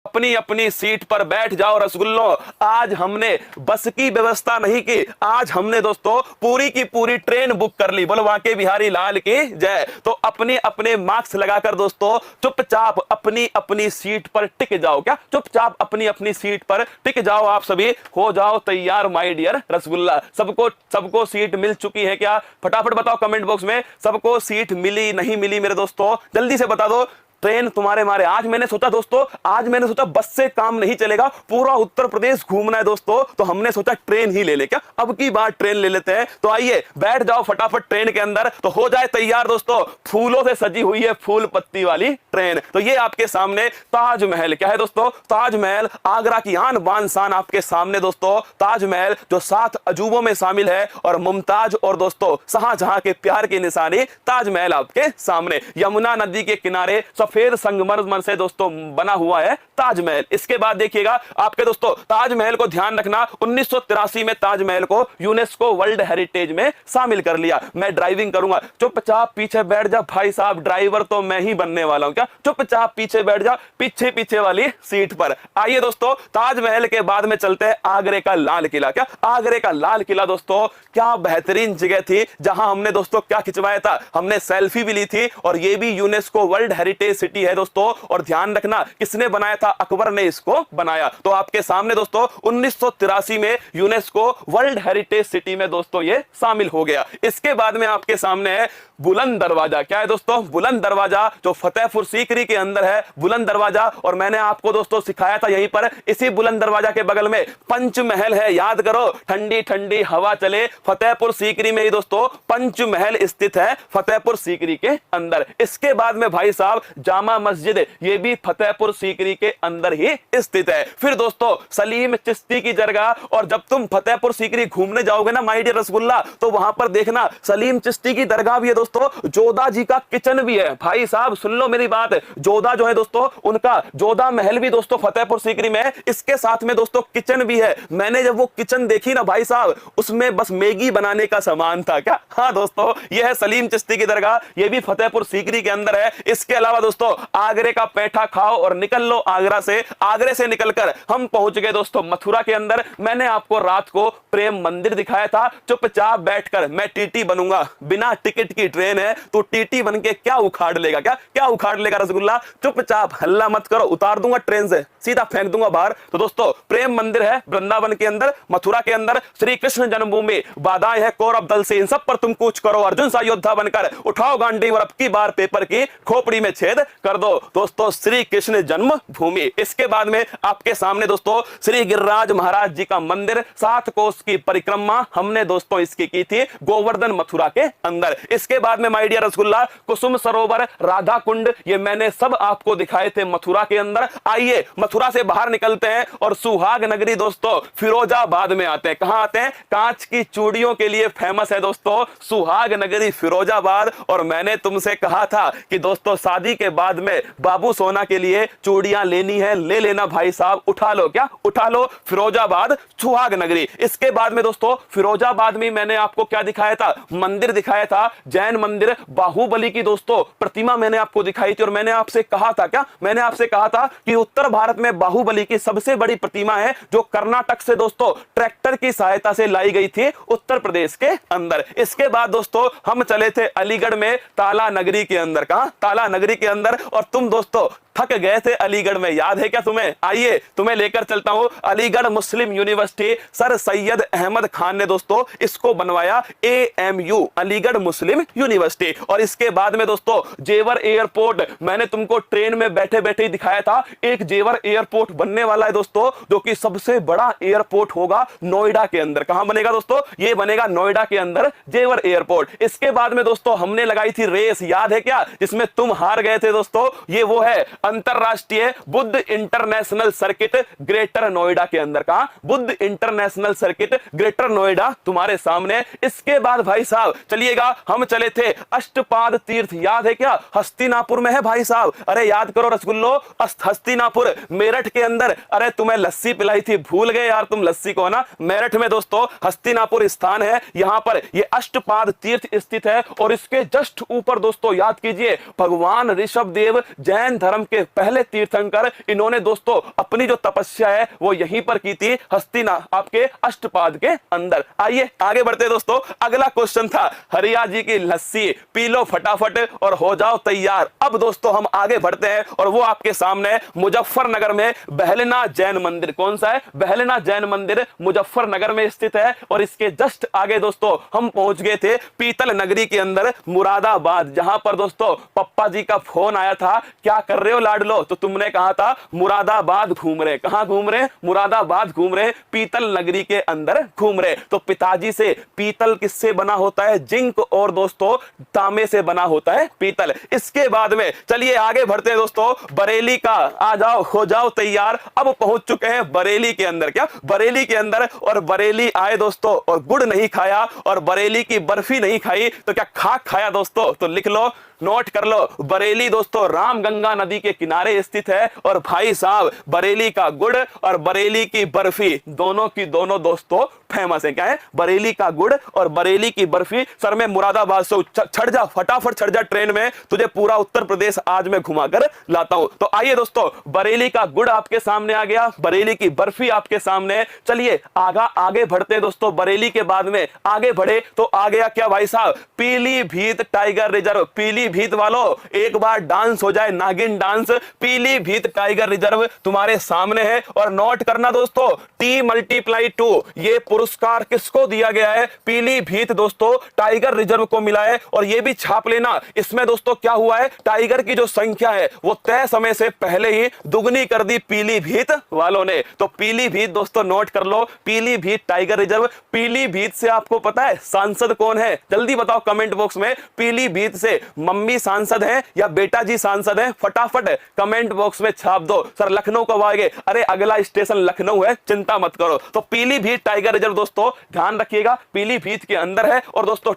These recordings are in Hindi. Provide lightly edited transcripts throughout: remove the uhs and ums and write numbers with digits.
अपनी अपनी सीट पर बैठ जाओ रसगुल्लो। आज हमने बस की व्यवस्था नहीं की, आज हमने दोस्तों पूरी की पूरी ट्रेन बुक कर ली। बोलो वाकई बिहारी लाल की जय। तो अपने अपने मार्क्स लगाकर दोस्तों चुपचाप अपनी अपनी सीट पर टिक जाओ। क्या चुपचाप अपनी अपनी सीट पर टिक जाओ। आप सभी हो जाओ तैयार माय डियर रसगुल्ला। सबको सबको सीट मिल चुकी है क्या? फटाफट बताओ कमेंट बॉक्स में, सबको सीट मिली नहीं मिली मेरे दोस्तों, जल्दी से बता दो। ट्रेन तुम्हारे मारे। आज मैंने सोचा दोस्तों, आज मैंने सोचा बस से काम नहीं चलेगा, पूरा उत्तर प्रदेश घूमना है दोस्तों, तो हमने सोचा ट्रेन ही ले ले। क्या अब की बार ट्रेन ले लेते हैं। तो आइए बैठ जाओ फटाफट ट्रेन के अंदर, तो हो जाए तैयार दोस्तों। फूलों से सजी हुई है फूल पत्ती वाली ट्रेन। तो ये आपके सामने ताजमहल, क्या है दोस्तों? ताजमहल, आगरा की आन बान शान आपके सामने दोस्तों। ताजमहल जो 7 अजूबों में शामिल है, और मुमताज और दोस्तों शाहजहां के प्यार की निशानी ताजमहल आपके सामने। यमुना नदी के किनारे सफेद संगमरमर से दोस्तों बना हुआ है ताजमहल। इसके बाद देखिएगा आपके दोस्तों, ताजमहल को ध्यान रखना, 1983 में ताजमहल को यूनेस्को वर्ल्ड हेरिटेज में शामिल कर लिया। मैं ड्राइविंग करूंगा, चुपचाप पीछे बैठ जा भाई साहब, ड्राइवर तो मैं ही बनने वाला हूं। क्या चुपचाप पीछे बैठ जा, पीछे पीछे वाली सीट पर। आइए दोस्तों, ताजमहल के बाद में चलते हैं आगरे का लाल किला। क्या आगरे का लाल किला दोस्तों, क्या बेहतरीन जगह थी, जहां हमने दोस्तों क्या खिंचवाया था, हमने सेल्फी भी ली थी। और ये भी यूनेस्को वर्ल्ड हेरिटेज सिटी है दोस्तों। और ध्यान रखना किसने बनाया था? अकबर ने इसको बनाया। तो आपके सामने दोस्तों 1983 में यूनेस्को वर्ल्ड हेरिटेज सिटी में दोस्तों ये शामिल हो गया। इसके बाद में आपके सामने है बुलंद दरवाजा। क्या है दोस्तों? बुलंद दरवाजा, जो फतेहपुर सीकरी के अंदर है बुलंद दरवाजा। और मैंने आपको दोस्तों सिखाया था यहीं पर, इसी बुलंद दरवाजा के बगल में पंचमहल है। याद करो, ठंडी ठंडी हवा चले, फतेहपुर सीकरी में ही दोस्तों पंचमहल स्थित है, फतेहपुर सीकरी के अंदर। इसके बाद में भाई साहब जामा मस्जिद, ये भी फतेहपुर सीकरी के अंदर ही स्थित है। फिर दोस्तों सलीम चिश्ती की दरगाह। और जब तुम फतेहपुर सीकरी घूमने जाओगे ना माय डियर रसगुल्ला, तो वहां पर देखना सलीम चिश्ती की दरगाह भी है दोस्तों, जोधा जी का किचन भी है। भाई साहब सुन लो मेरी बात, जोधा जो है दोस्तों, उनका जोधा महल भी दोस्तों फतेहपुर सीकरी में है। इसके साथ में दोस्तों किचन भी है। मैंने जब वो किचन देखी ना भाई साहब, उसमें बस मैगी बनाने का सामान था। क्या हाँ दोस्तों, ये है सलीम चिश्ती की दरगाह, ये भी फतेहपुर सीकरी के अंदर है। इसके अलावा दोस्तों आगरे का पेठा खाओ और निकल लो आगरा से। आगरे से निकलकर हम पहुंच गए दोस्तों मथुरा के अंदर। मैंने आपको रात को प्रेम मंदिर दिखाया था। चुपचाप बैठकर, मैं टीटी बनूंगा, बिना टिकट की ट्रेन है, तो टीटी बन के क्या उखाड़ लेगा? क्या उखाड़ लेगा रसगुल्ला? चुपचाप हल्ला मत करो, उतार दूंगा ट्रेन से, सीधा फेंक दूंगा बाहर। तो दोस्तों प्रेम मंदिर है वृंदावन के अंदर, मथुरा के अंदर। श्री कृष्ण जन्मभूमि, बाधाएं है कौरव दल से, इन सब पर तुम कूच करो अर्जुन सा योद्धा बनकर, उठाओ गांडी और अब की बार पेपर की खोपड़ी में छेद कर दो। दोस्तों श्री कृष्ण जन्म भूमि। इसके बाद में आपके सामने दोस्तों श्री गिरिराज महाराज जी का मंदिर, 7 कोस की परिक्रमा हमने दोस्तों इसकी की थी गोवर्धन मथुरा के अंदर। इसके बाद में माय डियर रसगुल्ला कुसुम सरोवर, राधा कुंड, ये मैंने सब आपको दिखाए थे मथुरा के अंदर। आइए मथुरा से बाहर निकलते हैं और सुहाग नगरी दोस्तों फिरोजाबाद में आते हैं। कहां आते हैं? कांच की चूड़ियों के लिए फेमस है दोस्तों सुहाग नगरी फिरोजाबाद। और मैंने तुमसे कहा था कि दोस्तों शादी के बाद में बाबू सोना के लिए चूड़ियां लेनी है, ले लेना भाई साहब, उठा लो। क्या उठा लो? फिरोजाबाद सुहाग नगरी। इसके बाद में दोस्तों फिरोजाबाद में मैंने आपको क्या दिखाया था? मंदिर दिखाया था, जैन मंदिर, बाहुबली की दोस्तों प्रतिमा मैंने आपको दिखाई थी। और मैंने आपसे कहा था, क्या मैंने आपसे कहा था कि उत्तर भारत में बाहुबली की सबसे बड़ी प्रतिमा है, जो कर्नाटक से दोस्तों ट्रैक्टर की सहायता से लाई गई थी उत्तर प्रदेश के अंदर। इसके बाद दोस्तों हम चले थे अलीगढ़ में, ताला नगरी के अंदर। कहां? ताला नगरी के अंदर। और तुम दोस्तों थक गए थे अलीगढ़ में, याद है क्या तुम्हें? आइए तुम्हें लेकर चलता हूं अलीगढ़ मुस्लिम यूनिवर्सिटी। सर सैयद अहमद खान ने दोस्तों इसको बनवाया, AMU अलीगढ़ मुस्लिम यूनिवर्सिटी। और इसके बाद में दोस्तों जेवर एयरपोर्ट, मैंने तुमको ट्रेन में बैठे बैठे ही दिखाया था, एक जेवर एयरपोर्ट बनने वाला है दोस्तों, जो कि सबसे बड़ा एयरपोर्ट होगा नोएडा के अंदर। कहां बनेगा दोस्तों? ये बनेगा नोएडा के अंदर जेवर एयरपोर्ट। इसके बाद में दोस्तों हमने लगाई थी रेस, याद है क्या, जिसमें तुम हार गए थे दोस्तों। ये वो है अंतरराष्ट्रीय Buddha international circuit greater Noida के अंदर। कहां? Buddha international circuit greater Noida तुम्हारे सामने। इसके बाद भाई साहब चलिएगा, हम चले थे अष्टपाद तीर्थ, याद है क्या, हस्तिनापुर में है भाई साहब। अरे याद करो रसगुल्लो, हस्तिनापुर मेरठ के अंदर। अरे तुम्हें लस्सी पिलाई थी, भूल गए यार तुम लस्सी को ना। मेरठ में दोस्तों हस्तिनापुर स्थान है, यहां पर ये अष्टपाद तीर्थ स्थित है। और इसके जस्ट ऊपर दोस्तों याद कीजिए भगवान ऋषभ देव जैन धर्म के के पहले तीर्थंकर, इन्होंने दोस्तों अपनी जो तपस्या है वो यहीं पर की थी, हस्तिना आपके अष्टपाद के अंदर। आइए आगे बढ़ते दोस्तों। अगला क्वेश्चन था हरिया जी की लस्सी पी लो फटाफट और हो जाओ तैयार। अब दोस्तों हम आगे बढ़ते हैं और वो आपके सामने मुजफ्फरनगर में बहलनाथ जैन मंदिर, कौन सा है? बहलनाथ जैन मंदिर मुजफ्फरनगर में स्थित है। और इसके जस्ट आगे दोस्तों हम पहुंच गए थे पीतल नगरी के अंदर, मुरादाबाद, जहां पर दोस्तों पप्पा जी का फोन आया था, क्या कर रहे हो लाडलो? तो तुमने कहा था मुरादाबाद घूम रहे। कहां घूम रहे? मुरादाबाद घूम रहे, पीतल नगरी के अंदर घूम रहे। तो पिताजी से पीतल किससे बना होता है? जिंक और दोस्तों तांबे से बना होता है पीतल। इसके बाद में चलिए आगे बढ़ते हैं दोस्तों। बरेली का आ जाओ हो जाओ तैयार। अब पहुंच चुके हैं बरेली के अंदर। क्या? बरेली के अंदर। और बरेली आए दोस्तों और गुड़ नहीं खाया और बरेली की बर्फी नहीं खाई तो क्या खाक खाया दोस्तों? तो लिख लो, नोट कर लो। बरेली दोस्तों रामगंगा नदी के किनारे स्थित है और भाई साहब बरेली का गुड़ और बरेली की बर्फी दोनों की दोनों दोस्तों फेमस है। क्या है? बरेली का गुड़ और बरेली की बर्फी। सर मैं मुरादाबाद से चढ़ जा, फटाफट चढ़ जा ट्रेन में, तुझे पूरा उत्तर प्रदेश आज मैं घुमाकर लाता हूं। तो आइए दोस्तों, बरेली का गुड़ आपके सामने आ गया, बरेली की बर्फी आपके सामने। चलिए आगे बढ़ते हैं दोस्तों। बरेली के बाद में आगे बढ़े तो आ गया क्या भाई साहब? Pilibhit tiger reserve. पीलीभीत वालों एक बार डांस हो जाए, नागिन डांस। पीलीभीत टाइगर रिजर्व तुम्हारे सामने है। और नोट करना दोस्तों, T×2 ये पुरस्कार किसको दिया गया है? पीलीभीत दोस्तों टाइगर रिजर्व को मिला है। और ये भी छाप लेना, इसमें दोस्तों क्या हुआ है? टाइगर की जो संख्या है वो तय समय से पहले ही दुगनी कर दी पीलीभीत वालों ने। तो पीलीभीत दोस्तों नोट कर लो, पीलीभीत टाइगर रिजर्व। पीलीभीत से आपको पता है सांसद कौन है? जल्दी बताओ कमेंट बॉक्स में। पीलीभीत से मम्मी सांसद है या बेटा जी सांसद है? फटाफट कमेंट बॉक्स में छाप दो। सर लखनऊ कब आएंगे? अरे अगला स्टेशन लखनऊ है, चिंता मत करो। तो पीलीभीत टाइगर रिजर्व दोस्तों ध्यान रखिएगा पीलीभीत के अंदर है। और दोस्तों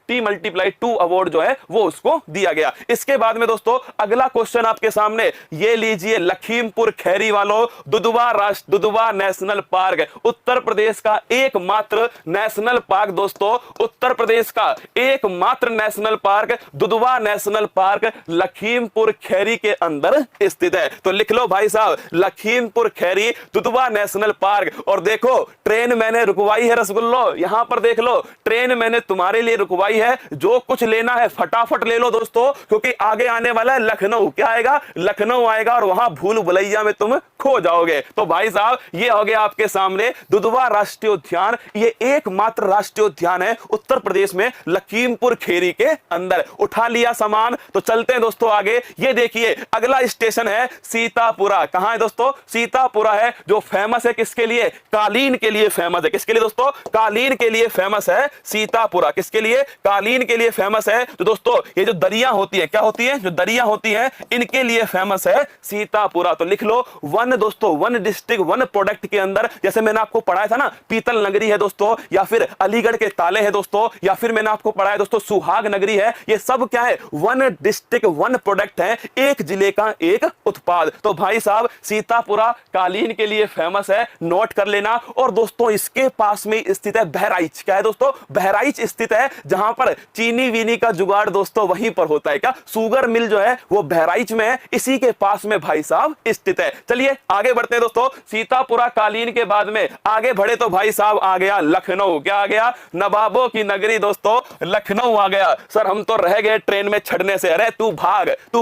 T×2 अवार्ड जो है वो उसको दिया गया। इसके बाद में दोस्तों अगला क्वेश्चन आपके सामने, ये लीजिए लखीमपुर खैरी वालों, दुधवा नेशनल पार्क, उत्तर प्रदेश का एकमात्र नेशनल पार्क दोस्तों, उत्तर प्रदेश का एकमात्र national park Dudhwa national park Lakhimpur Kheri के अंदर स्थित है। तो लिख लो भाई साहब, लखीमपुर खैरी दुधवा नेशनल पार्क। और देखो ट्रेन मैंने रुकवाई है रसगुल्लो, यहां पर देख लो ट्रेन मैंने तुम्हारे लिए रुकवाई है। जो कुछ लेना है फटाफट ले लो दोस्तों, क्योंकि आगे आने वाला है लखनऊ। क्या आएगा? लखनऊ आएगा और वहां भूल भुलैया में तुम खो जाओगे। तो भाई साहब ये हो गया आपके सामने दुधवा राष्ट्रीय उद्यान। ये एकमात्र राष्ट्रीय उद्यान है उत्तर प्रदेश में, लखीमपुर खैरी के अंदर। उठा लिया सामान तो चलते हैं दोस्तों आगे। ये देखिए अगला स्टेशन है सीतापुरा। कहां है दोस्तों? सीतापुरा है, जो फेमस है किसके लिए? कालीन के लिए फेमस है। किसके लिए दोस्तों? कालीन के लिए फेमस है सीतापुरा। किसके लिए? कालीन के लिए फेमस है। तो दोस्तों ये जो दरिया होती है, क्या होती है? जो दरिया होती है इनके लिए फेमस है सीतापुरा। तो लिख लो वन दोस्तों, वन डिस्ट्रिक्ट वन प्रोडक्ट के अंदर, जैसे मैंने आपको पढ़ाया था ना पीतल नगरी है दोस्तों, या फिर अलीगढ़ के ताले हैं दोस्तों, या फिर मैंने आपको पढ़ाया दोस्तों सुहाग नगरी है। ये सब क्या है? वन डिस्ट्रिक्ट वन प्रोडक्ट है, एक जिले का एक उत्पाद। तो भाई साहब सीतापुरा कालीन के लिए फेमस है, नोट कर लेना। और दोस्तों इसके पास में स्थित है बहराइच। क्या है दोस्तों? बहराइच स्थित है, जहां पर चीनी वीनी का जुगाड़ दोस्तों वहीं पर होता है। क्या? शुगर मिल जो है वो बहराइच में है, इसी के पास में भाई साहब स्थित है। चलिए आगे बढ़ते हैं दोस्तों। सीतापुरा कालीन के बाद में आगे बढ़े तो भाई साहब आ गया लखनऊ। क्या आ गया? नवाबों की नगरी दोस्तों लखनऊ आ गया। सर हम तो रह गए ट्रेन में चढ़ने से। अरे तू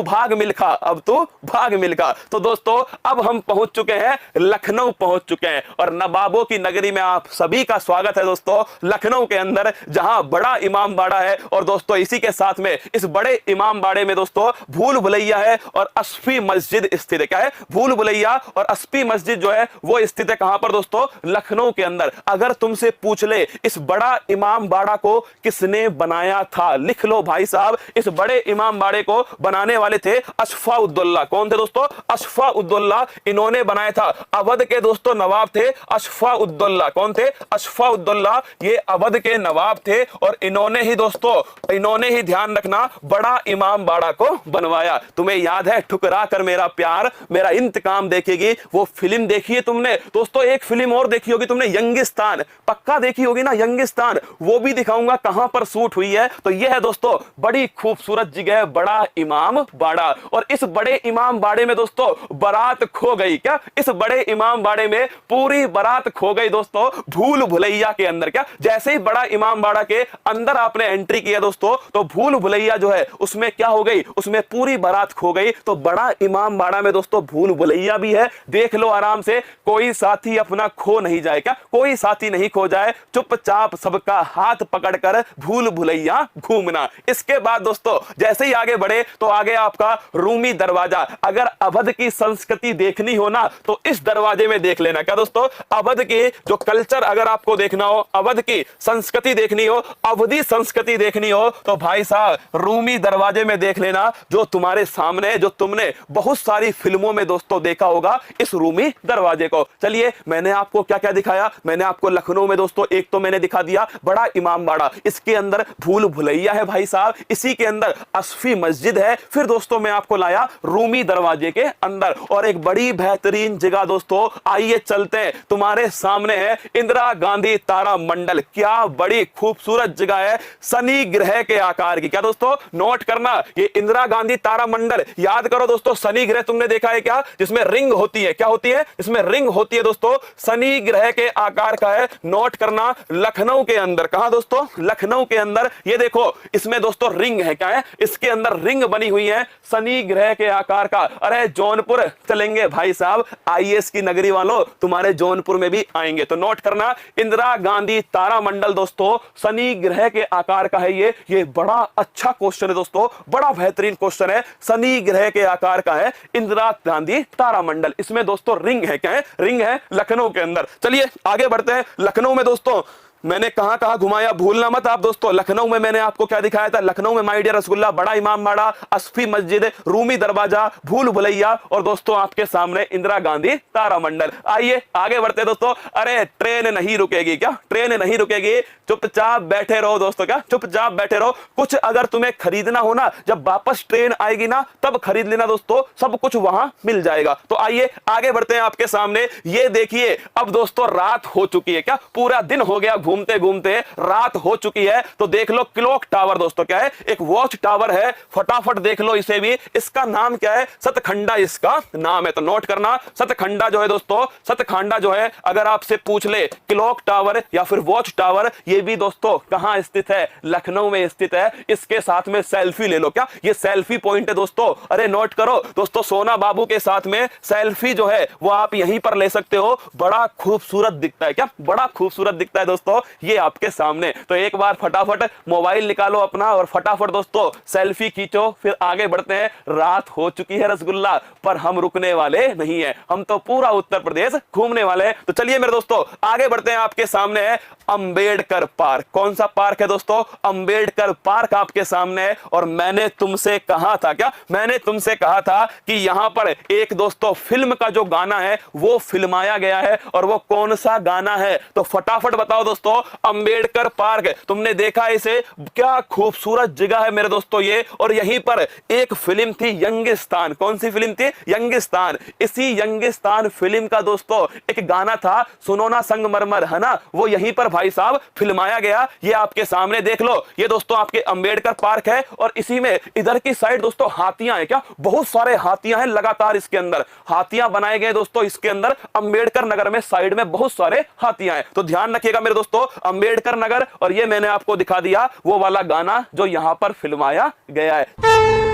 भाग मिल्खा, अब तू भाग मिल्खा। तो दोस्तों अब हम पहुंच चुके हैं लखनऊ, पहुंच चुके हैं। और नवाबों की नगरी में आप सभी का स्वागत है दोस्तों, लखनऊ के अंदर, जहां बड़ा इमाम बाड़ा है। और दोस्तों इसी के साथ में इस बड़े इमाम बाड़े में दोस्तों भूल भुलैया है और अस्फी मस्जिद स्थित है। क्या है? भूल भुलैया और अस्फी मस्जिद जो है वो स्थित है कहां पर दोस्तों? लखनऊ के अंदर। अगर तुमसे पूछ ले इस बड़ा इमाम बाड़ा को किसने बनाया था, लिख लो भाई साहब, इस बड़े इमाम बाड़े को बनाने वाले थे अशफाउद्दौला। कौन थे दोस्तों? अशफाउद्दौला। इन्होंने बनाया था। अवध के दोस्तों नवाब थे अशफाउद्दौला। अशफाउद्दौला। कौन थे? अशफाउद्दौला, ये अवध के नवाब थे और इन्होंने ही दोस्तों, इन्होंने ही ध्यान रखना बड़ा इमाम बाड़ा को बनवाया। तुम्हें याद है ठुकरा कर मेरा प्यार मेरा इंतकाम देखेगी, वो फिल्म देखी है तुमने दोस्तों? एक फिल्म और देखी होगी तुमने, यंगिस्तान, पक्का देखी होगी ना यंगिस्तान, वो भी दिखाऊंगा कहां पर शूट हुई है। तो यह है दोस्तों बड़ी खूबसूरत जगह बड़ा इमाम बाड़ा, और इस बड़े इमाम बाड़े में दोस्तों बारात खो गई। क्या इस बड़े इमाम बाड़े में पूरी बारात खो गई दोस्तों भूल भुलैया के अंदर। क्या जैसे ही बड़ा इमाम बाड़ा के अंदर आपने एंट्री किया दोस्तों, तो भूल भुलैया जो है उसमें क्या हो गई, उसमें पूरी बारात खो गई। तो बड़ा इमाम बाड़ा में दोस्तों भूल भुलैया भी है, देख लो आराम से, कोई साथी अपना खो नहीं जाए। क्या कोई साथी नहीं खो जाए, चुपचाप सबका हाथ पकड़कर भूल भुलैया घूमना। इसके बाद दोस्तों जैसे ही आगे बढ़े तो आगे आपका रूमी दरवाजा। अगर अवध की संस्कृति देखनी हो ना तो इस दरवाजे में देख लेना। क्या दोस्तों? अवध की जो कल्चर अगर आपको देखना हो, अवध की संस्कृति देखनी हो, अवधी संस्कृति देखनी हो, तो भाई साहब रूमी दरवाजे में देख लेना, जो तुम्हारे सामने, जो तुमने बहुत सारी फिल्मों में दोस्तों देखा होगा इस रूमी दरवाजे को। चलिए मैंने आपको क्या क्या दिखाया, मैंने आपको लखनऊ में दोस्तों एक तो मैंने दिखा दिया बड़ा इमाम बाड़ा, इसके अंदर भूल भुलैया है भाई साहब, इसी के अंदर असफी मस्जिद है। फिर दोस्तों मैं आपको लाया रूमी दरवाजे के अंदर, और एक बड़ी बेहतरीन जगह दोस्तों, आइए चलते हैं, तुम्हारे सामने है इंदिरा गांधी तारा मंडल। क्या बड़ी खूबसूरत जगह है, शनि ग्रह के आकार की। क्या दोस्तों नोट करना, ये इंदिरा गांधी तारा मंडल, याद करो दोस्तों, शनि ग्रह तुमने देखा है क्या, जिसमें रिंग होती है। क्या होती है? इसमें रिंग होती है दोस्तों, शनि ग्रह के आकार का है। नोट करना, लखनऊ के अंदर। कहां दोस्तों? लखनऊ के अंदर। ये देखो इसमें दोस्तों रिंग है। क्या है? इसके अंदर रिंग बनी हुई है शनि ग्रह के आकार का। अरे जौनपुर चलेंगे भाई साहब, आईएएस की नगरी वालों, तुम्हारे जौनपुर में भी आएंगे। तो नोट करना, इंदिरा गांधी तारा मंडल दोस्तों शनि ग्रह के आकार का है। ये बड़ा अच्छा क्वेश्चन है दोस्तों, बड़ा बेहतरीन क्वेश्चन है। शनि ग्रह के आकार का है इंदिरा गांधी तारा मंडल, इसमें दोस्तों रिंग है। क्या है? रिंग है लखनऊ के अंदर। चलिए आगे बढ़ते हैं। लखनऊ में दोस्तों मैंने कहां कहां घुमाया भूलना मत आप दोस्तों। लखनऊ में मैंने आपको क्या दिखाया था? लखनऊ में माय डियर रसगुल्ला, बड़ा इमाम बाड़ा, असफी मस्जिद, रूमी दरवाजा, भूल भुलैया, और दोस्तों आपके सामने इंदिरा गांधी तारा मंडल। आइए आगे बढ़ते दोस्तों। अरे ट्रेन नहीं रुकेगी। क्या ट्रेन नहीं रुकेगी? चुपचाप बैठे रहो दोस्तों। क्या चुपचाप बैठे रहो? कुछ अगर तुम्हें खरीदना हो ना, जब वापस ट्रेन आएगी ना तब खरीद लेना दोस्तों, सब कुछ वहां मिल जाएगा। तो आइए आगे बढ़ते हैं आपके सामने। ये देखिए अब दोस्तों रात हो चुकी है। क्या पूरा दिन हो गया, घूमते घूमते रात हो चुकी है। तो देख लो क्लॉक टावर दोस्तों, क्या है? एक वॉच टावर है, फटाफट देख लो इसे भी। इसका नाम क्या है? सतखंडा इसका नाम है। तो नोट करना, सतखंडा जो है दोस्तों, सतखंडा जो है, अगर आपसे पूछ ले क्लॉक टावर या फिर वॉच टावर, ये भी दोस्तों कहां स्थित है? लखनऊ में स्थित है। इसके साथ में सेल्फी ले लो। क्या ये सेल्फी पॉइंट है दोस्तों? अरे नोट करो दोस्तों, सोना बाबू के साथ में सेल्फी जो है वो आप यहीं पर ले सकते हो। बड़ा खूबसूरत दिखता है। क्या बड़ा खूबसूरत दिखता है दोस्तों ये आपके सामने। तो एक बार फटाफट मोबाइल निकालो अपना और फटाफट दोस्तों सेल्फी खींचो। फिर आगे बढ़ते हैं। रात हो चुकी है रसगुल्ला, पर हम रुकने वाले नहीं है, हम तो पूरा उत्तर प्रदेश घूमने वाले हैं। तो चलिए मेरे दोस्तों आगे बढ़ते हैं। आपके सामने है अंबेडकर पार्क। कौन सा पार्क है दोस्तों? अंबेडकर पार्क आपके सामने है। और मैंने तुमसे कहा था, क्या मैंने तुमसे कहा था कि यहां पर एक दोस्तों फिल्म का जो गाना है वो फिल्माया गया है, और वो कौन सा गाना है? तो फटाफट बताओ दोस्तों। अंबेडकर पार्क तुमने देखा इसे, क्या खूबसूरत जगह है मेरे दोस्तों ये। और यहीं पर एक फिल्म थी यंगिस्तान। कौन सी फिल्म थी? यंगिस्तान। इसी यंगिस्तान फिल्म का दोस्तों एक गाना था, सुनो ना संगमरमर, है ना, वो यहीं पर भाई साहब फिल्माया गया। ये आपके सामने देख लो। ये दोस्तों आपके अंबेडकर पार्क है, और इसी में इधर की साइड दोस्तों हाथियां हैं। क्या बहुत सारे हाथियां हैं लगातार, इसके अंदर हाथियां बनाए गए दोस्तों। इसके अंदर अंबेडकर नगर में साइड में बहुत सारे हाथियां हैं। तो ध्यान रखिएगा मेरे दोस्तों, अंबेडकर नगर, और ये मैंने आपको दिखा दिया वो वाला गाना जो यहां पर फिल्माया गया है।